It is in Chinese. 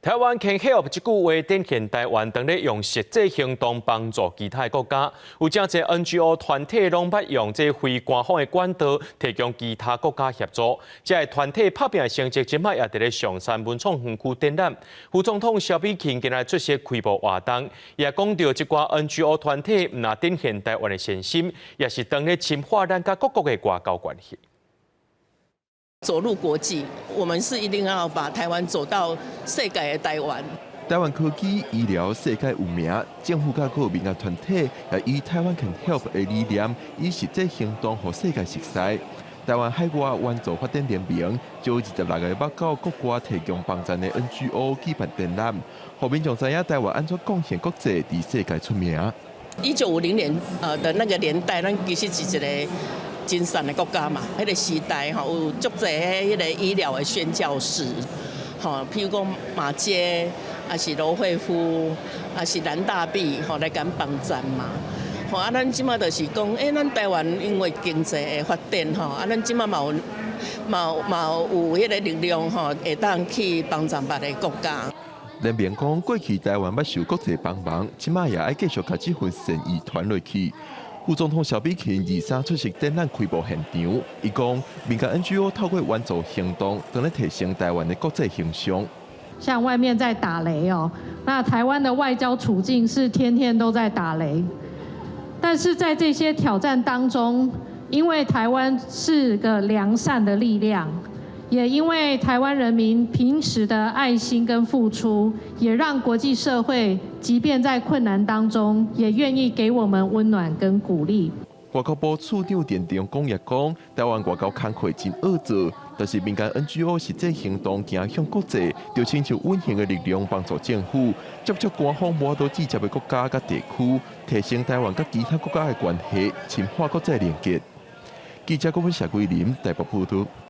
台湾 Can Help 这句话展现台湾当咧用实际行动帮助其他国家，有真侪 NGO 团体拢捌用这非官方的管道提供其他国家协助。这个团体拍拼的成绩，即摆也伫咧上山文创园区展览。副总统萧美琴今日出席开幕活动，也讲到这寡 NGO 团体唔但展现台湾的善心，也是当咧深化咱甲各国的外交关系。 走入国际，我们是一定要把台湾走到世界的台湾。台湾科技医疗世界有名，政府甲各民间团体也以台湾 Can Help 的理念，以实际行动互世界熟悉。台湾海外援助发展联盟就26个北到各国提供帮助的 NGO 举办展览，互民众知影台湾安怎贡献国际，伫世界出名。1950年的那个年代，咱其实是一个。 真善的国家嘛，迄个时代吼有足侪迄个医疗的宣教士，吼，譬如讲马街，还是罗惠夫，还是蓝大弼，吼来敢帮站嘛。吼啊，咱即马就是讲，咱台湾因为经济的发展吼，咱即马嘛有迄个力量吼，会当去帮助别个国家。联盟讲，过去台湾捌受国际帮忙，即马也爱继续把这份善意传落去。 副总统萧美琴23出席展览开幕现场，伊讲民间 NGO 透过援助行动，等咧提升台湾的国际形象。像外面在打雷哦，那台湾的外交处境是天天都在打雷，但是在这些挑战当中，因为台湾是个良善的力量。 也因为台湾人民平时的爱心跟付出，也让国际社会即便在困难当中，也愿意给我们温暖跟鼓励。外交部处长田中讲也讲，台湾外交工作真好做，但是民间 NGO 实际行动行向国际，就请求稳定的力量帮助政府，接触官方无多直接的国家甲地区，提升台湾甲其他国家的关系，深化国际连结。记者郭文霞、桂林台北报道。